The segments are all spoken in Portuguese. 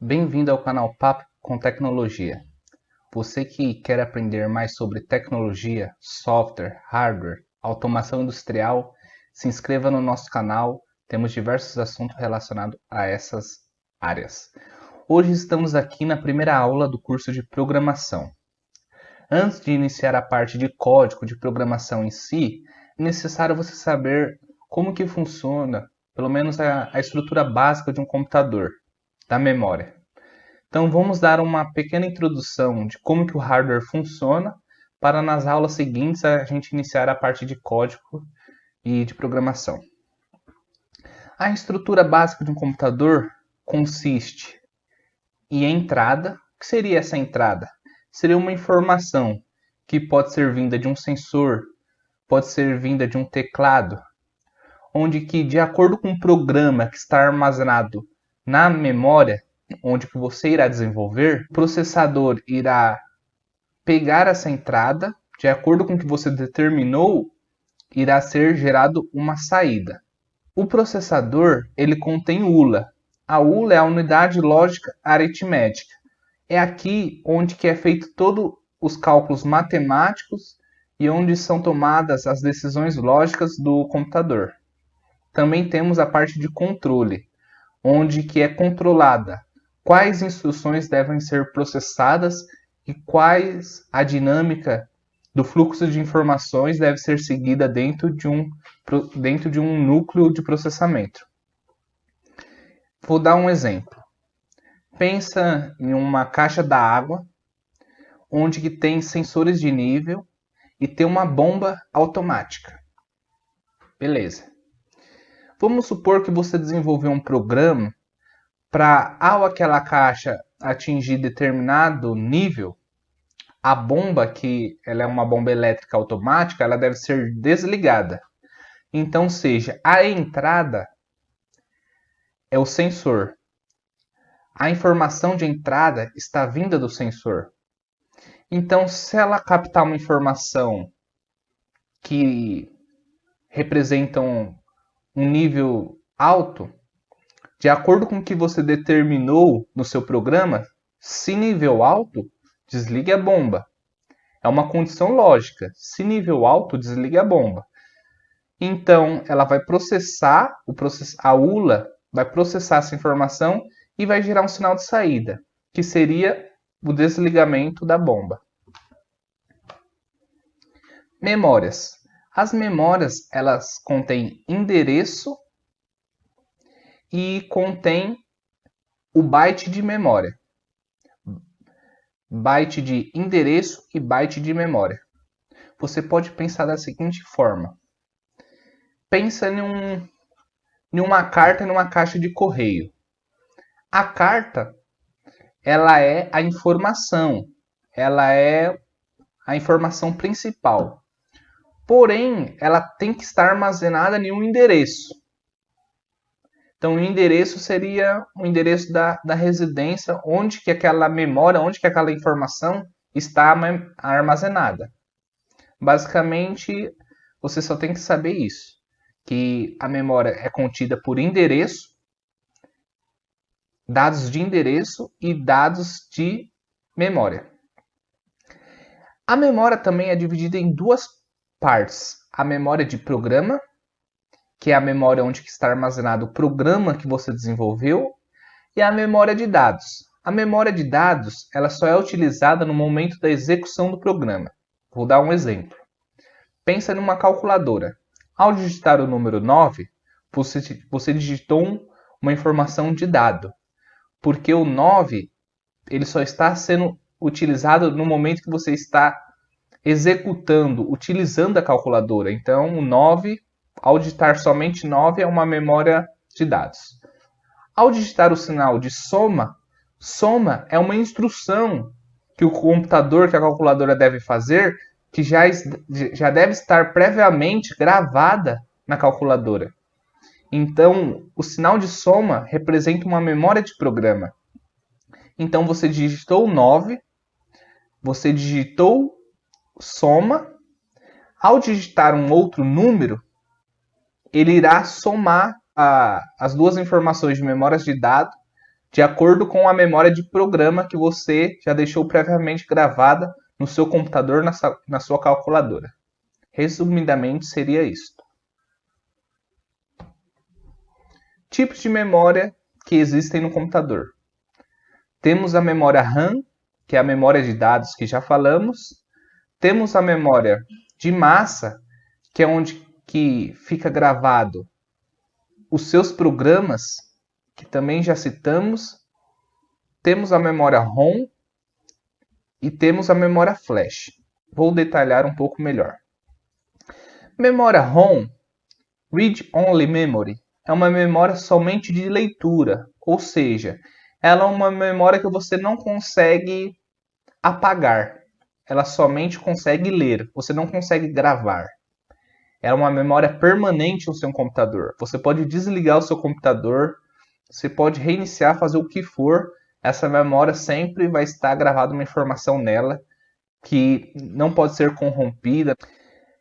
Bem-vindo ao canal Papo com Tecnologia. Você que quer aprender mais sobre tecnologia, software, hardware, automação industrial, se inscreva no nosso canal. Temos diversos assuntos relacionados a essas áreas. Hoje estamos aqui na primeira aula do curso de programação. Antes de iniciar a parte de código de programação em si, é necessário você saber como que funciona, pelo menos a estrutura básica de um computador, da memória. Então vamos dar uma pequena introdução de como que o hardware funciona, para nas aulas seguintes a gente iniciar a parte de código e de programação. A estrutura básica de um computador consiste em entrada. O que seria essa entrada? Seria uma informação que pode ser vinda de um sensor, pode ser vinda de um teclado, onde que, de acordo com o programa que está armazenado na memória, onde que você irá desenvolver, o processador irá pegar essa entrada, de acordo com o que você determinou, irá ser gerado uma saída. O processador, ele contém ULA. A ULA é a unidade lógica aritmética. É aqui onde que é feito todos os cálculos matemáticos e onde são tomadas as decisões lógicas do computador. Também temos a parte de controle, onde que é controlada quais instruções devem ser processadas e quais a dinâmica do fluxo de informações deve ser seguida dentro de um núcleo de processamento. Vou dar um exemplo. Pensa em uma caixa d'água, onde que tem sensores de nível e tem uma bomba automática. Beleza. Vamos supor que você desenvolveu um programa para, ao aquela caixa atingir determinado nível, a bomba, que ela é uma bomba elétrica automática, ela deve ser desligada. Então, seja, a entrada é o sensor. A informação de entrada está vinda do sensor. Então, se ela captar uma informação que representa um nível alto, de acordo com o que você determinou no seu programa, se nível alto, desligue a bomba. É uma condição lógica. Se nível alto, desligue a bomba. Então, ela vai processar, a ULA vai processar essa informação e vai gerar um sinal de saída, que seria o desligamento da bomba. Memórias. As memórias, elas contêm endereço e contém o byte de memória. Byte de endereço e byte de memória. Você pode pensar da seguinte forma. Pensa em uma carta, numa caixa de correio. A carta, ela é a informação. Ela é a informação principal. Porém, ela tem que estar armazenada em um endereço. Então, o endereço seria o endereço da residência, onde que aquela memória, onde que aquela informação está armazenada. Basicamente, você só tem que saber isso, que a memória é contida por endereço, dados de endereço e dados de memória. A memória também é dividida em duas partes. A memória de programa, que é a memória onde está armazenado o programa que você desenvolveu, e a memória de dados. A memória de dados, ela só é utilizada no momento da execução do programa. Vou dar um exemplo. Pensa numa calculadora. Ao digitar o número 9, você digitou uma informação de dado, porque o 9 ele só está sendo utilizado no momento que você está executando, utilizando a calculadora. Então, o 9, ao digitar somente 9, é uma memória de dados. Ao digitar o sinal de soma, soma é uma instrução que o computador, que a calculadora deve fazer, que já deve estar previamente gravada na calculadora. Então, o sinal de soma representa uma memória de programa. Então, você digitou 9, você digitou soma. Ao digitar um outro número, ele irá somar as duas informações de memórias de dados de acordo com a memória de programa que você já deixou previamente gravada no seu computador, na sua calculadora. Resumidamente, seria isso. Tipos de memória que existem no computador. Temos a memória RAM, que é a memória de dados que já falamos. Temos a memória de massa, que é onde que fica gravado os seus programas, que também já citamos. Temos a memória ROM e temos a memória flash. Vou detalhar um pouco melhor. Memória ROM, Read Only Memory, é uma memória somente de leitura, ou seja, ela é uma memória que você não consegue apagar, ela somente consegue ler, você não consegue gravar. É uma memória permanente no seu computador. Você pode desligar o seu computador, você pode reiniciar, fazer o que for, essa memória sempre vai estar gravada uma informação nela que não pode ser corrompida.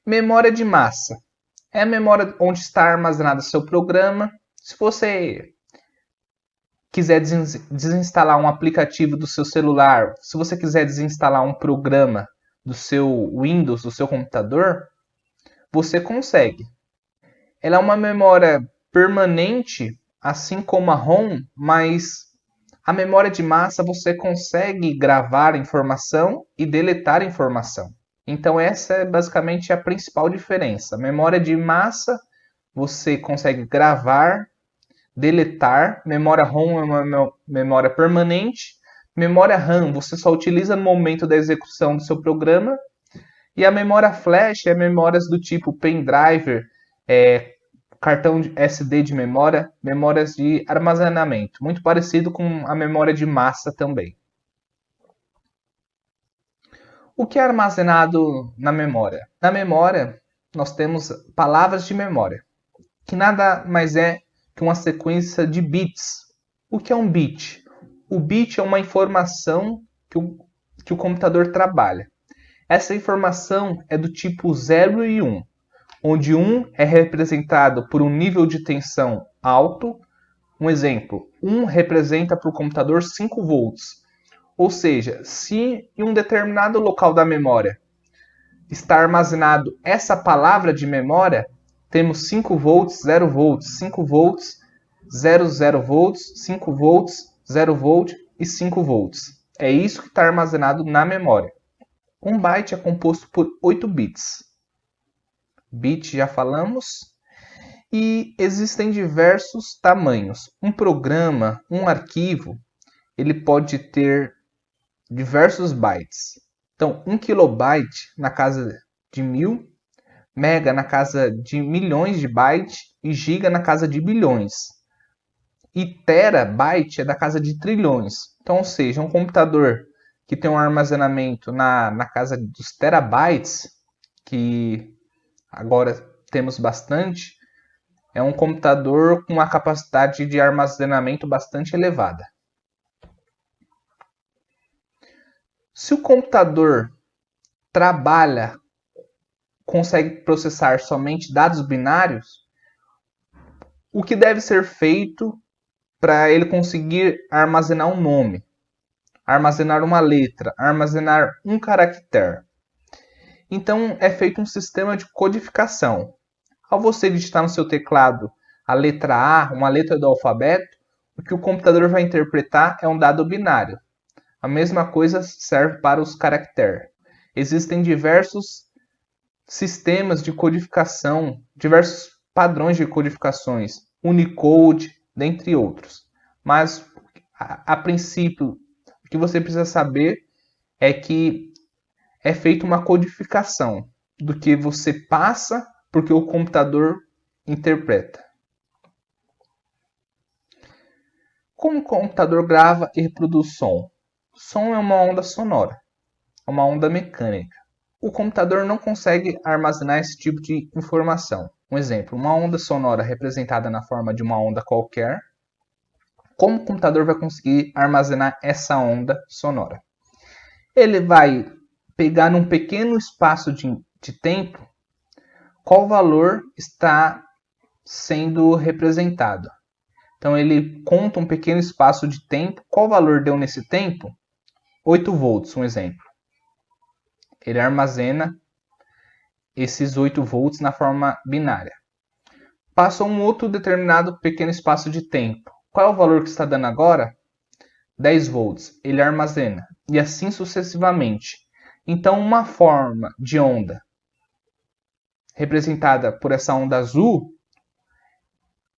Memória de massa é a memória onde está armazenado seu programa. Se você quiser desinstalar um aplicativo do seu celular, se você quiser desinstalar um programa do seu Windows, do seu computador, você consegue. Ela é uma memória permanente, assim como a ROM, mas a memória de massa você consegue gravar informação e deletar informação. Então essa é basicamente a principal diferença. A memória de massa você consegue gravar, deletar. Memória ROM é uma memória permanente. Memória RAM você só utiliza no momento da execução do seu programa. E a memória flash é memórias do tipo pendrive, cartão SD de memória, memórias de armazenamento. Muito parecido com a memória de massa também. O que é armazenado na memória? Na memória, nós temos palavras de memória, que nada mais é que uma sequência de bits. O que é um bit? O bit é uma informação que o computador trabalha. Essa informação é do tipo 0 e 1, onde 1 é representado por um nível de tensão alto. Um exemplo, 1 representa para o computador 5 volts. Ou seja, se em um determinado local da memória está armazenado essa palavra de memória, temos 5 volts, 0 volts, 5 volts, 0 volts, 5 volts, 0 volt e 5 volts. É isso que está armazenado na memória. Um byte é composto por 8 bits. Bit já falamos. E existem diversos tamanhos. Um programa, um arquivo, ele pode ter diversos bytes. Então, 1 kilobyte na casa de 1000, mega na casa de milhões de bytes e giga na casa de bilhões. E terabyte é da casa de trilhões. Então, ou seja, um computador que tem um armazenamento na casa dos terabytes, que agora temos bastante, é um computador com uma capacidade de armazenamento bastante elevada. Se o computador consegue processar somente dados binários, o que deve ser feito para ele conseguir armazenar um nome, armazenar uma letra, armazenar um caractere? Então é feito um sistema de codificação. Ao você digitar no seu teclado a letra A, uma letra do alfabeto, o que o computador vai interpretar é um dado binário. A mesma coisa serve para os caracteres. Existem diversos sistemas de codificação, diversos padrões de codificações, Unicode, dentre outros. Mas, a princípio, o que você precisa saber é que é feita uma codificação do que você passa porque o computador interpreta. Como o computador grava e reproduz som? Som é uma onda sonora, é uma onda mecânica. O computador não consegue armazenar esse tipo de informação. Um exemplo, uma onda sonora representada na forma de uma onda qualquer. Como o computador vai conseguir armazenar essa onda sonora? Ele vai pegar num pequeno espaço de tempo qual valor está sendo representado. Então ele conta um pequeno espaço de tempo. Qual valor deu nesse tempo? 8 volts, um exemplo. Ele armazena esses 8 volts na forma binária. Passou um outro determinado pequeno espaço de tempo. Qual é o valor que está dando agora? 10 volts. Ele armazena. E assim sucessivamente. Então uma forma de onda representada por essa onda azul,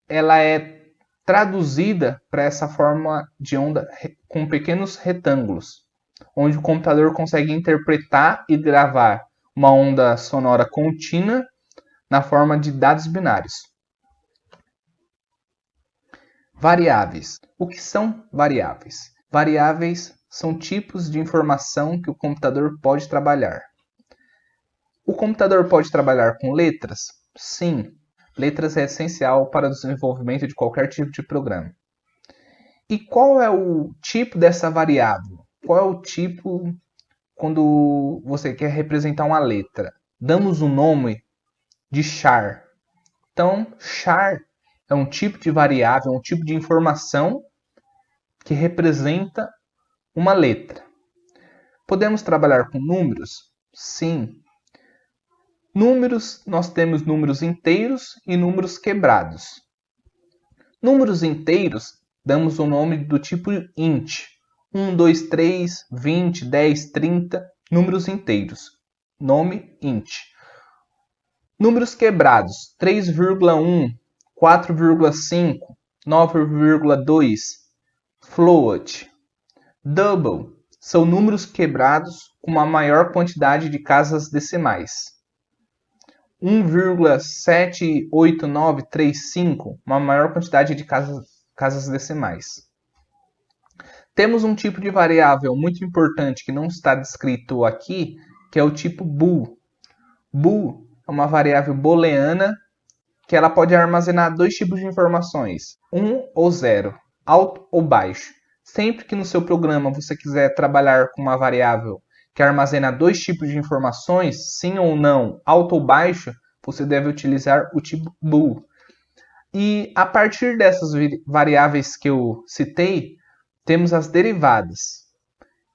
ela é traduzida para essa forma de onda com pequenos retângulos, onde o computador consegue interpretar e gravar uma onda sonora contínua na forma de dados binários. Variáveis. O que são variáveis? Variáveis são tipos de informação que o computador pode trabalhar. O computador pode trabalhar com letras? Sim. Letras é essencial para o desenvolvimento de qualquer tipo de programa. E qual é o tipo dessa variável? Qual é o tipo quando você quer representar uma letra? Damos o nome de char. Então, char é um tipo de variável, um tipo de informação que representa uma letra. Podemos trabalhar com números? Sim. Números, nós temos números inteiros e números quebrados. Números inteiros, damos o nome do tipo int. 1, 2, 3, 20, 10, 30, números inteiros. Nome int. Números quebrados, 3,1, 4,5, 9,2, float. Double, são números quebrados com uma maior quantidade de casas decimais. 1,78935, uma maior quantidade de casas decimais. Temos um tipo de variável muito importante que não está descrito aqui, que é o tipo bool. Bool é uma variável booleana que ela pode armazenar dois tipos de informações, 1 ou 0, alto ou baixo. Sempre que no seu programa você quiser trabalhar com uma variável que armazena dois tipos de informações, sim ou não, alto ou baixo, você deve utilizar o tipo bool. E a partir dessas variáveis que eu citei, temos as derivadas,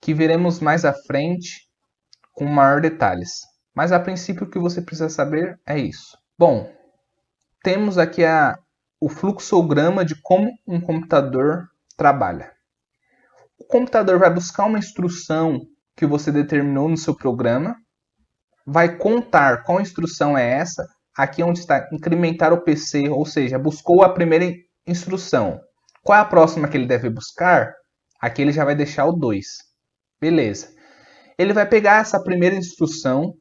que veremos mais à frente com maior detalhes. Mas a princípio o que você precisa saber é isso. Bom, temos aqui o fluxograma de como um computador trabalha. O computador vai buscar uma instrução que você determinou no seu programa, vai contar qual instrução é essa, aqui onde está incrementar o PC, ou seja, buscou a primeira instrução. Qual é a próxima que ele deve buscar? Aqui ele já vai deixar o 2. Beleza. Ele vai pegar essa primeira instrução,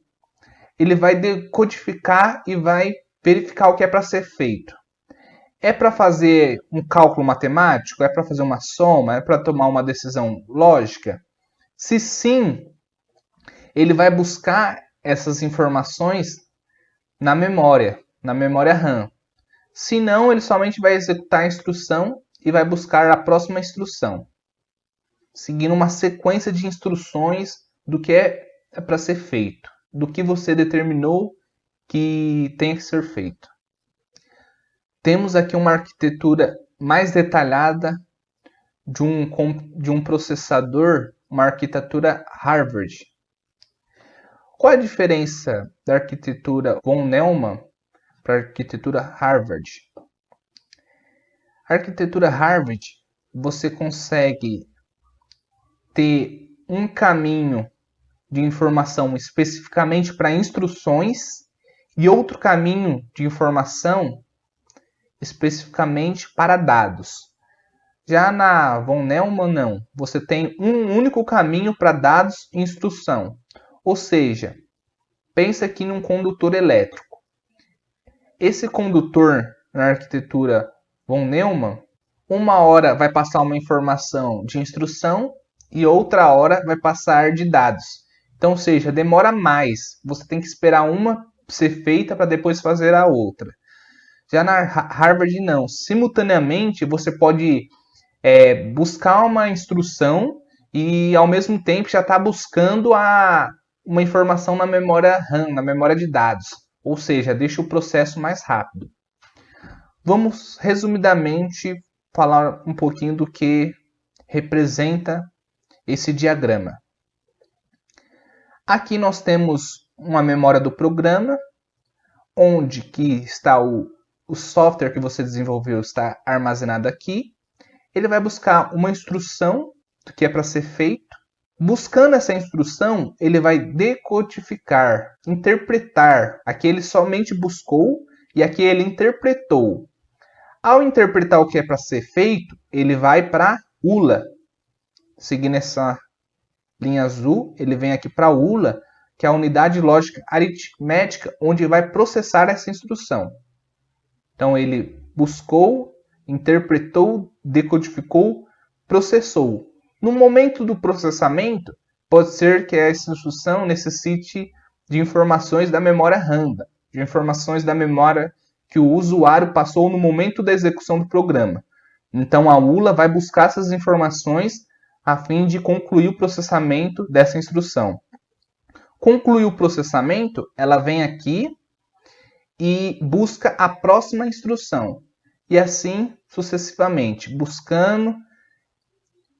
ele vai decodificar e vai verificar o que é para ser feito. É para fazer um cálculo matemático? É para fazer uma soma? É para tomar uma decisão lógica? Se sim, ele vai buscar essas informações na memória RAM. Se não, ele somente vai executar a instrução e vai buscar a próxima instrução, seguindo uma sequência de instruções do que é para ser feito, do que você determinou que tem que ser feito. Temos aqui uma arquitetura mais detalhada de um processador, uma arquitetura Harvard. Qual a diferença da arquitetura von Neumann para a arquitetura Harvard? A arquitetura Harvard, você consegue ter um caminho de informação especificamente para instruções e outro caminho de informação especificamente para dados. Já na von Neumann, não. Você tem um único caminho para dados e instrução. Ou seja, pensa aqui num condutor elétrico. Esse condutor, na arquitetura von Neumann, uma hora vai passar uma informação de instrução e outra hora vai passar de dados. Então, ou seja, demora mais. Você tem que esperar uma ser feita para depois fazer a outra. Já na Harvard, não. Simultaneamente, você pode buscar uma instrução e, ao mesmo tempo, já está buscando uma informação na memória RAM, na memória de dados. Ou seja, deixa o processo mais rápido. Vamos, resumidamente, falar um pouquinho do que representa esse diagrama. Aqui nós temos uma memória do programa, onde que está o software que você desenvolveu está armazenado aqui. Ele vai buscar uma instrução do que é para ser feito. Buscando essa instrução, ele vai decodificar, interpretar. Aqui ele somente buscou e aqui ele interpretou. Ao interpretar o que é para ser feito, ele vai para a ULA. Seguindo essa linha azul, ele vem aqui para a ULA, que é a unidade lógica aritmética, onde vai processar essa instrução. Então ele buscou, interpretou, decodificou, processou. No momento do processamento, pode ser que essa instrução necessite de informações da memória RAM, de informações da memória que o usuário passou no momento da execução do programa. Então a ULA vai buscar essas informações a fim de concluir o processamento dessa instrução. Concluir o processamento, ela vem aqui e busca a próxima instrução. E assim sucessivamente, buscando,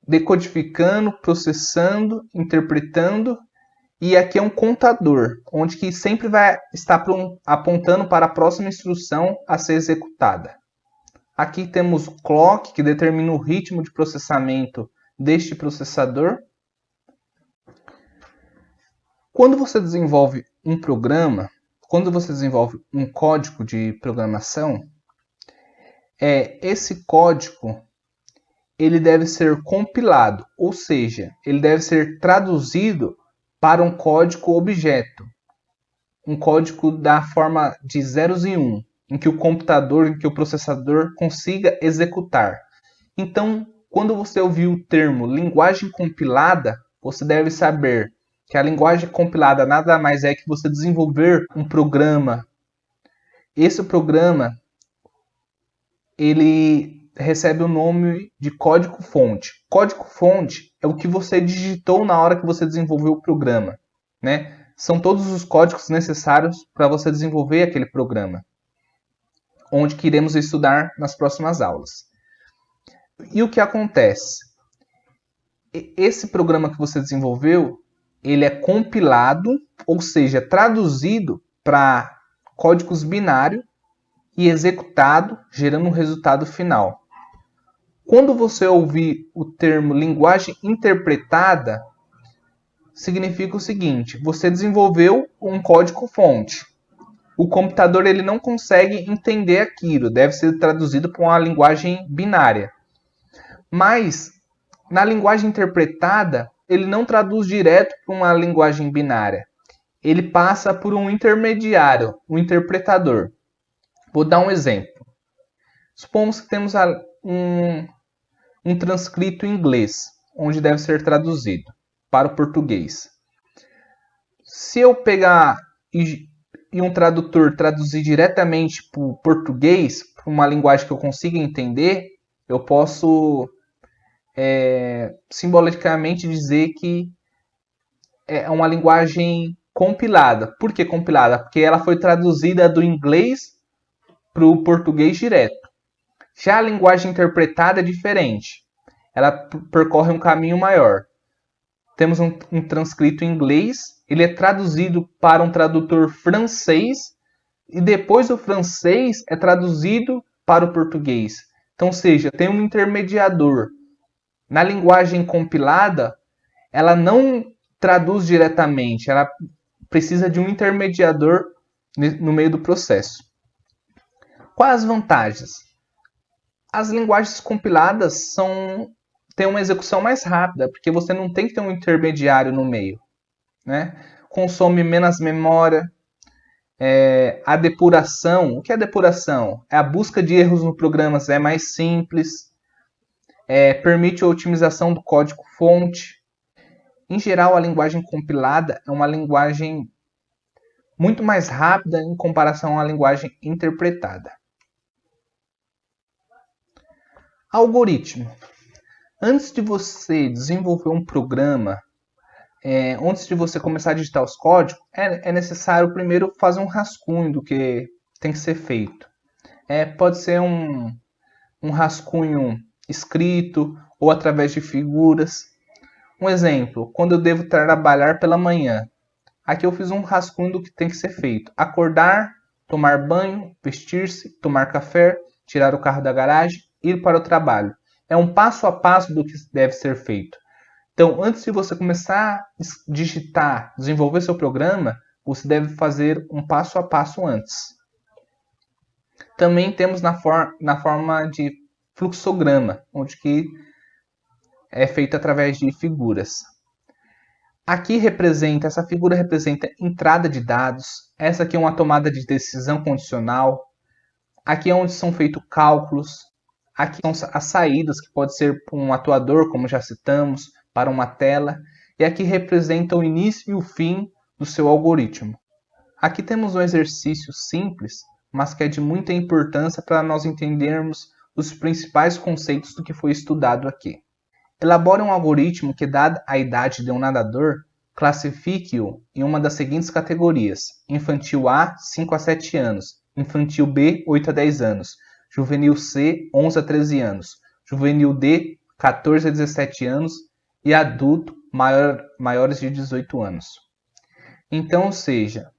decodificando, processando, interpretando. E aqui é um contador, onde que sempre vai estar apontando para a próxima instrução a ser executada. Aqui temos o clock, que determina o ritmo de processamento deste processador. Quando você desenvolve um programa, quando você desenvolve um código de programação, esse código ele deve ser compilado, ou seja, ele deve ser traduzido para um código objeto, um código da forma de zeros e 1, em que o computador, em que o processador consiga executar. Então, quando você ouvir o termo linguagem compilada, você deve saber que a linguagem compilada nada mais é que você desenvolver um programa. Esse programa, ele recebe o nome de código-fonte. Código-fonte é o que você digitou na hora que você desenvolveu o programa, né? São todos os códigos necessários para você desenvolver aquele programa, onde que iremos estudar nas próximas aulas. E o que acontece? Esse programa que você desenvolveu, ele é compilado, ou seja, traduzido para códigos binários e executado, gerando um resultado final. Quando você ouvir o termo linguagem interpretada, significa o seguinte: você desenvolveu um código-fonte. O computador ele não consegue entender aquilo, deve ser traduzido para uma linguagem binária. Mas, na linguagem interpretada, ele não traduz direto para uma linguagem binária. Ele passa por um intermediário, um interpretador. Vou dar um exemplo. Supomos que temos um transcrito em inglês, onde deve ser traduzido para o português. Se eu pegar e um tradutor traduzir diretamente para o português, para uma linguagem que eu consiga entender, eu posso simbolicamente dizer que é uma linguagem compilada. Por que compilada? Porque ela foi traduzida do inglês para o português direto. Já a linguagem interpretada é diferente. Ela percorre um caminho maior. Temos um transcrito em inglês, ele é traduzido para um tradutor francês e depois do francês é traduzido para o português. Então, ou seja, tem um intermediador. Na linguagem compilada, ela não traduz diretamente, ela precisa de um intermediador no meio do processo. Quais as vantagens? As linguagens compiladas têm uma execução mais rápida, porque você não tem que ter um intermediário no meio, né? Consome menos memória. A depuração, o que é depuração? É a busca de erros no programa, é mais simples. Permite a otimização do código-fonte. Em geral, a linguagem compilada é uma linguagem muito mais rápida em comparação à linguagem interpretada. Algoritmo. Antes de você desenvolver um programa, antes de você começar a digitar os códigos, é necessário primeiro fazer um rascunho do que tem que ser feito. Pode ser um rascunho escrito ou através de figuras. Um exemplo, quando eu devo trabalhar pela manhã. Aqui eu fiz um rascunho do que tem que ser feito. Acordar, tomar banho, vestir-se, tomar café, tirar o carro da garagem, ir para o trabalho. É um passo a passo do que deve ser feito. Então, antes de você começar a digitar, desenvolver seu programa, você deve fazer um passo a passo antes. Também temos na forma de fluxograma, onde que é feito através de figuras. Aqui essa figura representa entrada de dados. Essa aqui é uma tomada de decisão condicional. Aqui é onde são feitos cálculos. Aqui são as saídas, que pode ser para um atuador, como já citamos, para uma tela. E aqui representa o início e o fim do seu algoritmo. Aqui temos um exercício simples, mas que é de muita importância para nós entendermos os principais conceitos do que foi estudado aqui. Elabore um algoritmo que, dada a idade de um nadador, classifique-o em uma das seguintes categorias: infantil A, 5 a 7 anos, infantil B, 8 a 10 anos, juvenil C, 11 a 13 anos, juvenil D, 14 a 17 anos e adulto maiores de 18 anos. Então, ou seja,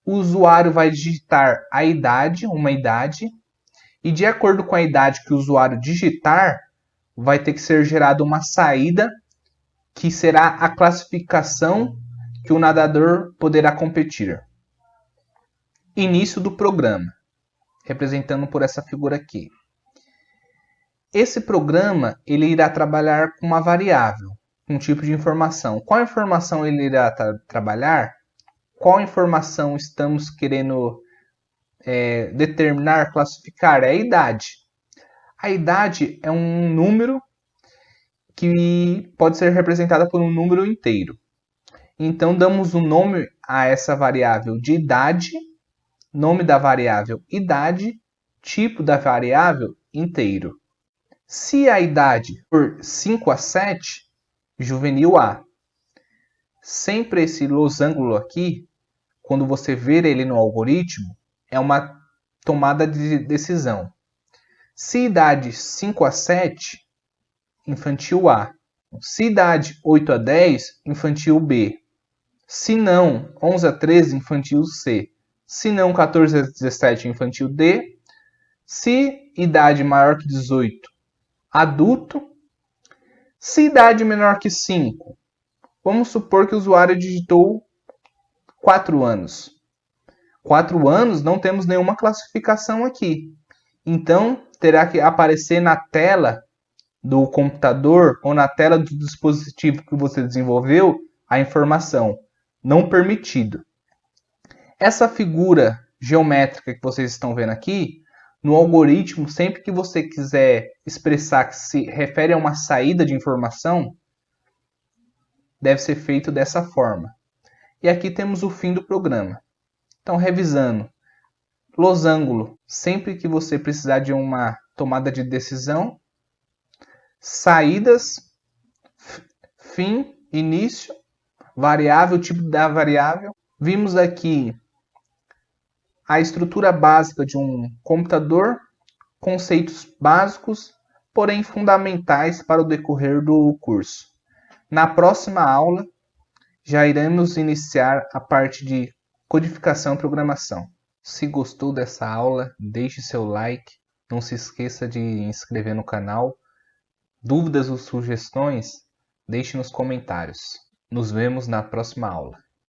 o usuário vai digitar a idade, uma idade, e de acordo com a idade que o usuário digitar, vai ter que ser gerada uma saída que será a classificação que o nadador poderá competir. Início do programa, representando por essa figura aqui. Esse programa ele irá trabalhar com uma variável, um tipo de informação. Qual informação ele irá trabalhar? Qual informação estamos querendo determinar, classificar? É a idade. A idade é um número que pode ser representada por um número inteiro. Então, damos um nome a essa variável de idade, nome da variável idade, tipo da variável inteiro. Se a idade for 5 a 7, juvenil A. Sempre esse losango aqui, quando você ver ele no algoritmo, é uma tomada de decisão. Se idade 5 a 7, infantil A. Se idade 8 a 10, infantil B. Se não, 11 a 13, infantil C. Se não, 14 a 17, infantil D. Se idade maior que 18, adulto. Se idade menor que 5, vamos supor que o usuário digitou 4 anos. 4 anos não temos nenhuma classificação aqui. Então, terá que aparecer na tela do computador ou na tela do dispositivo que você desenvolveu a informação não permitido. Essa figura geométrica que vocês estão vendo aqui, no algoritmo, sempre que você quiser expressar que se refere a uma saída de informação, deve ser feito dessa forma. E aqui temos o fim do programa. Então, revisando, losango, sempre que você precisar de uma tomada de decisão, saídas, fim, início, variável, tipo da variável. Vimos aqui a estrutura básica de um computador, conceitos básicos, porém fundamentais para o decorrer do curso. Na próxima aula, já iremos iniciar a parte de codificação e programação. Se gostou dessa aula, deixe seu like, não se esqueça de inscrever no canal. Dúvidas ou sugestões? Deixe nos comentários. Nos vemos na próxima aula.